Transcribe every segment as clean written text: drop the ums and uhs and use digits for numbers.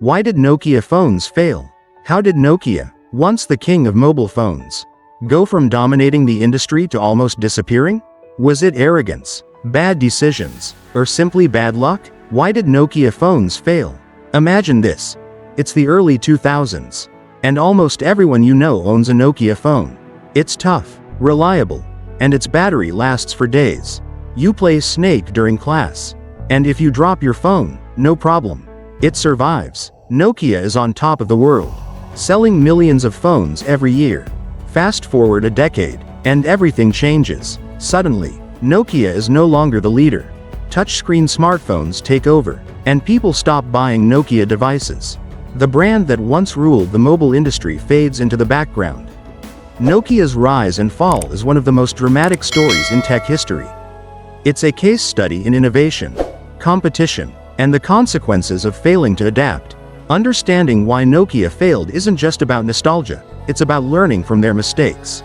Why did Nokia phones fail? How did Nokia, once the king of mobile phones, go from dominating the industry to almost disappearing? Was it arrogance, bad decisions, or simply bad luck? Why did Nokia phones fail? Imagine this. It's the early 2000s, and almost everyone you know owns a Nokia phone. It's tough, reliable, and its battery lasts for days. You play Snake during class, and if you drop your phone, no problem. It survives. Nokia is on top of the world, selling millions of phones every year. Fast forward a decade, and everything changes. Suddenly, Nokia is no longer the leader. Touchscreen smartphones take over, and people stop buying Nokia devices. The brand that once ruled the mobile industry fades into the background. Nokia's rise and fall is one of the most dramatic stories in tech history. It's a case study in innovation, competition, and the consequences of failing to adapt. Understanding why Nokia failed isn't just about nostalgia, it's about learning from their mistakes.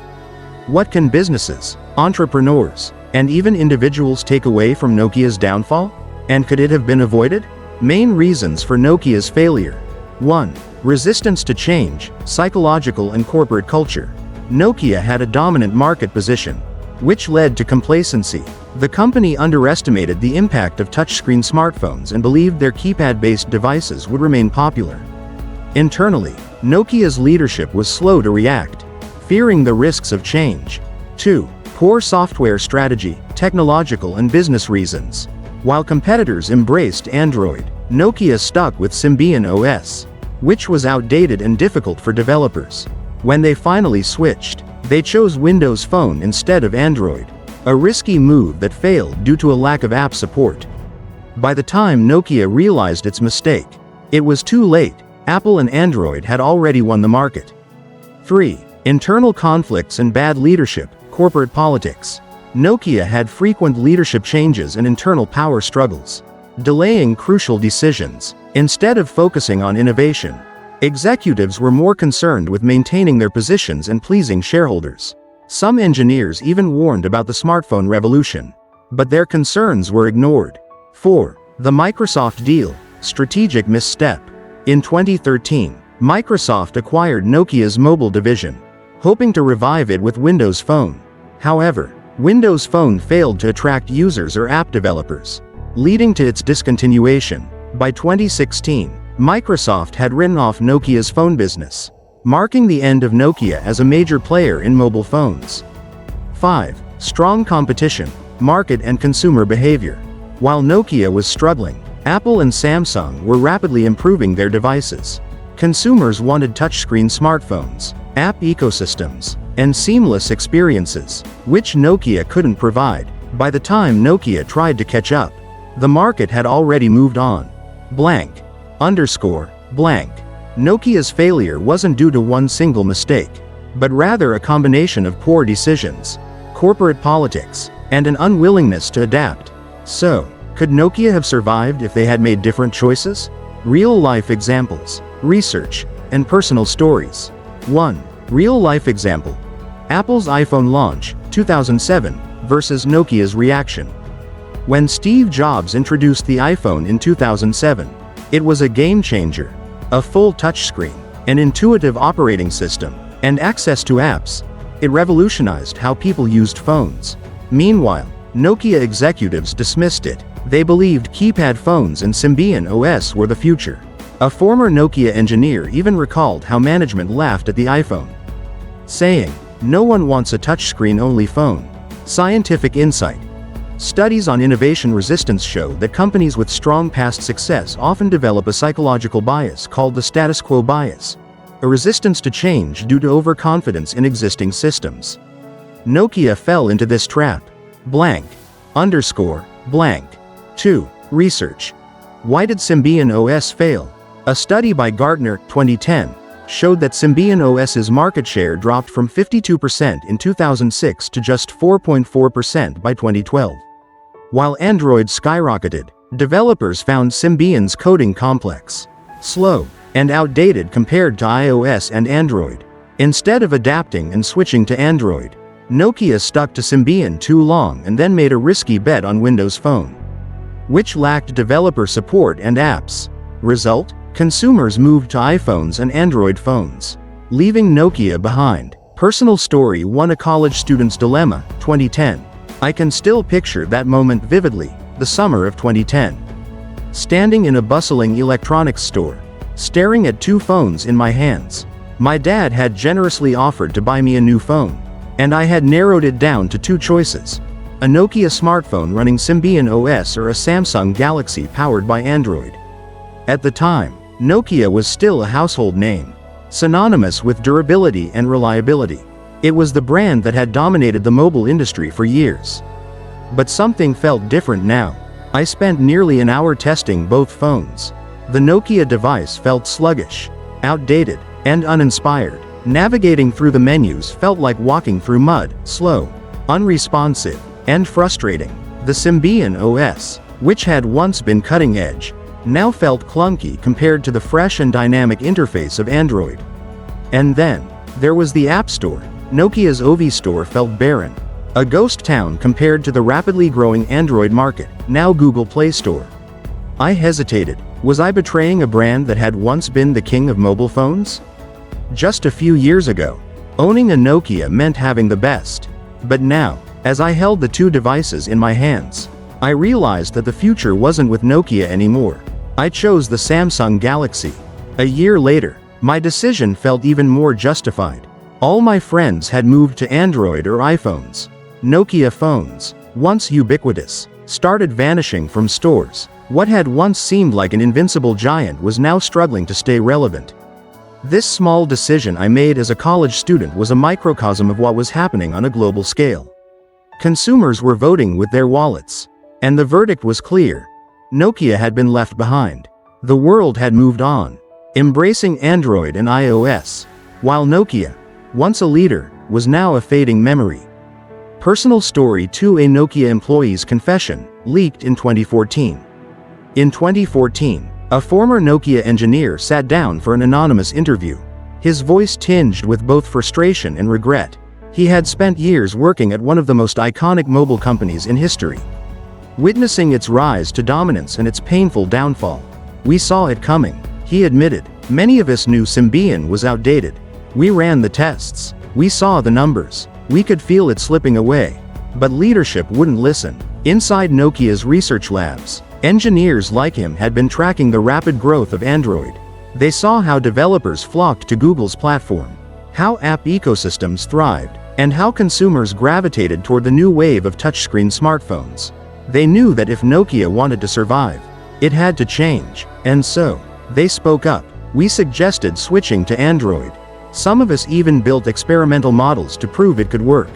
What can businesses, entrepreneurs, and even individuals take away from Nokia's downfall? And could it have been avoided? Main reasons for Nokia's failure. 1. Resistance to change, psychological and corporate culture. Nokia had a dominant market position, which led to complacency. The company underestimated the impact of touchscreen smartphones and believed their keypad-based devices would remain popular. Internally, Nokia's leadership was slow to react, fearing the risks of change. 2. Poor software strategy, technological and business reasons. While competitors embraced Android, Nokia stuck with Symbian OS, which was outdated and difficult for developers. When they finally switched, they chose Windows Phone instead of Android, a risky move that failed due to a lack of app support. By the time Nokia realized its mistake, it was too late. Apple and Android had already won the market. 3. Internal conflicts and bad leadership, corporate politics. Nokia had frequent leadership changes and internal power struggles, delaying crucial decisions. Instead of focusing on innovation, executives were more concerned with maintaining their positions and pleasing shareholders. Some engineers even warned about the smartphone revolution, but their concerns were ignored. 4. The Microsoft deal, strategic misstep. In 2013, Microsoft acquired Nokia's mobile division, hoping to revive it with Windows Phone. However, Windows Phone failed to attract users or app developers, leading to its discontinuation. By 2016, Microsoft had written off Nokia's phone business, marking the end of Nokia as a major player in mobile phones. 5. Strong competition, market and consumer behavior. While Nokia was struggling, Apple and Samsung were rapidly improving their devices. Consumers wanted touchscreen smartphones, app ecosystems, and seamless experiences, which Nokia couldn't provide. By the time Nokia tried to catch up, the market had already moved on. Nokia's failure wasn't due to one single mistake, but rather a combination of poor decisions, corporate politics, and an unwillingness to adapt. So, could Nokia have survived if they had made different choices? Real-life examples, research, and personal stories. 1. Real-life example. Apple's iPhone launch, 2007, versus Nokia's reaction. When Steve Jobs introduced the iPhone in 2007, it was a game-changer. A full touchscreen, an intuitive operating system, and access to apps. It revolutionized how people used phones. Meanwhile, Nokia executives dismissed it. They believed keypad phones and Symbian OS were the future. A former Nokia engineer even recalled how management laughed at the iPhone, saying, "No one wants a touchscreen-only phone." Scientific insight. Studies on innovation resistance show that companies with strong past success often develop a psychological bias called the status quo bias, a resistance to change due to overconfidence in existing systems. Nokia fell into this trap. 2. Research. Why did Symbian OS fail? A study by Gartner, 2010, showed that Symbian OS's market share dropped from 52% in 2006 to just 4.4% by 2012. While Android skyrocketed, developers found Symbian's coding complex, slow, and outdated compared to iOS and Android. Instead of adapting and switching to Android, Nokia stuck to Symbian too long and then made a risky bet on Windows Phone, which lacked developer support and apps. Result? Consumers moved to iPhones and Android phones, leaving Nokia behind. Personal story 1. A college student's dilemma, 2010. I can still picture that moment vividly, the summer of 2010. Standing in a bustling electronics store, staring at 2 phones in my hands. My dad had generously offered to buy me a new phone, and I had narrowed it down to 2 choices: a Nokia smartphone running Symbian OS or a Samsung Galaxy powered by Android. At the time, Nokia was still a household name, synonymous with durability and reliability. It was the brand that had dominated the mobile industry for years. But something felt different now. I spent nearly an hour testing both phones. The Nokia device felt sluggish, outdated, and uninspired. Navigating through the menus felt like walking through mud, slow, unresponsive, and frustrating. The Symbian OS, which had once been cutting edge, now felt clunky compared to the fresh and dynamic interface of Android. And then, there was the App Store. Nokia's OV Store felt barren, a ghost town compared to the rapidly growing Android market, now Google Play Store. I hesitated. Was I betraying a brand that had once been the king of mobile phones? Just a few years ago, owning a Nokia meant having the best. But now, as I held the 2 devices in my hands, I realized that the future wasn't with Nokia anymore. I chose the Samsung Galaxy. A year later, my decision felt even more justified. All my friends had moved to Android or iPhones. Nokia phones, once ubiquitous, started vanishing from stores. What had once seemed like an invincible giant was now struggling to stay relevant. This small decision I made as a college student was a microcosm of what was happening on a global scale. Consumers were voting with their wallets, and the verdict was clear. Nokia had been left behind. The world had moved on, embracing Android and iOS, while Nokia, once a leader, was now a fading memory. Personal story 2. A Nokia employee's confession, leaked in 2014. In 2014, a former Nokia engineer sat down for an anonymous interview, his voice tinged with both frustration and regret. He had spent years working at one of the most iconic mobile companies in history, witnessing its rise to dominance and its painful downfall. We saw it coming, he admitted. Many of us knew Symbian was outdated. We ran the tests. We saw the numbers. We could feel it slipping away. But leadership wouldn't listen. Inside Nokia's research labs, engineers like him had been tracking the rapid growth of Android. They saw how developers flocked to Google's platform, how app ecosystems thrived, and how consumers gravitated toward the new wave of touchscreen smartphones. They knew that if Nokia wanted to survive, it had to change. And so, they spoke up. We suggested switching to Android. Some of us even built experimental models to prove it could work.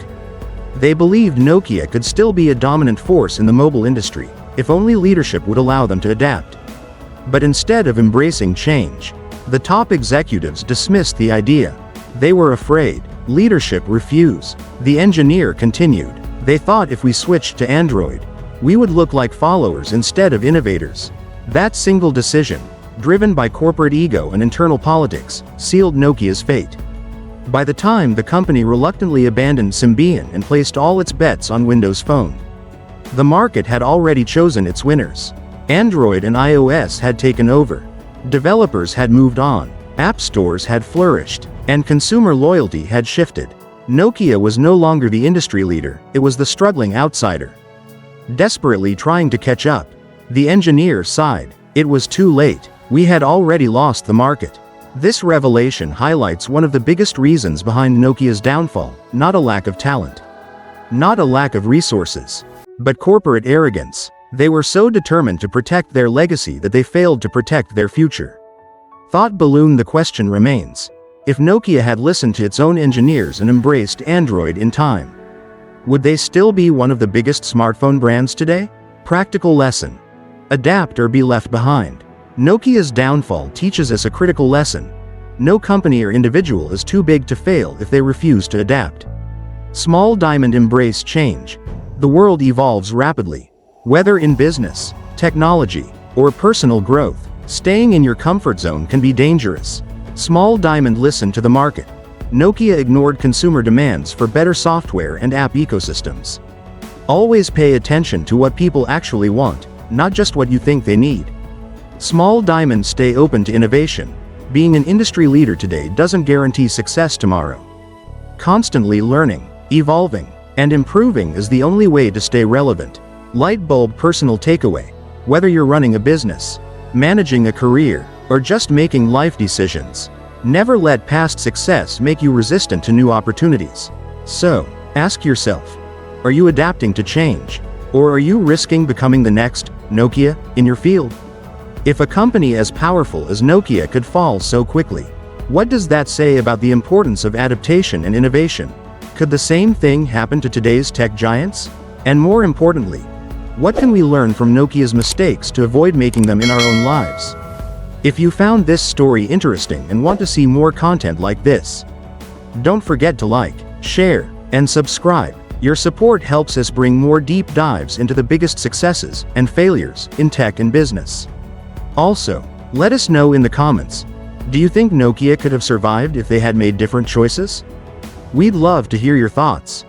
They believed Nokia could still be a dominant force in the mobile industry, if only leadership would allow them to adapt. But instead of embracing change, the top executives dismissed the idea. They were afraid. Leadership refused. The engineer continued. They thought if we switched to Android, we would look like followers instead of innovators. That single decision, driven by corporate ego and internal politics, sealed Nokia's fate. By the time the company reluctantly abandoned Symbian and placed all its bets on Windows Phone, the market had already chosen its winners. Android and iOS had taken over. Developers had moved on. App stores had flourished, and consumer loyalty had shifted. Nokia was no longer the industry leader, it was the struggling outsider, desperately trying to catch up. The engineer sighed. It was too late. We had already lost the market. This revelation highlights one of the biggest reasons behind Nokia's downfall: not a lack of talent, not a lack of resources, but corporate arrogance. They were so determined to protect their legacy that they failed to protect their future. Thought balloon. The question remains: if Nokia had listened to its own engineers and embraced Android in time, would they still be one of the biggest smartphone brands today? Practical lesson: adapt or be left behind. Nokia's downfall teaches us a critical lesson. No company or individual is too big to fail if they refuse to adapt. Small diamond embrace change. The world evolves rapidly. Whether in business, technology, or personal growth, staying in your comfort zone can be dangerous. Small diamond listened to the market. Nokia ignored consumer demands for better software and app ecosystems. Always pay attention to what people actually want, not just what you think they need. Small diamonds stay open to innovation. Being an industry leader today doesn't guarantee success tomorrow. Constantly learning, evolving, and improving is the only way to stay relevant. Light bulb personal takeaway. Whether you're running a business, managing a career, or just making life decisions, never let past success make you resistant to new opportunities. So, ask yourself, are you adapting to change? Or are you risking becoming the next Nokia in your field? If a company as powerful as Nokia could fall so quickly, what does that say about the importance of adaptation and innovation? Could the same thing happen to today's tech giants? And more importantly, what can we learn from Nokia's mistakes to avoid making them in our own lives? If you found this story interesting and want to see more content like this, don't forget to like, share, and subscribe. Your support helps us bring more deep dives into the biggest successes and failures in tech and business. Also, let us know in the comments, do you think Nokia could have survived if they had made different choices? We'd love to hear your thoughts.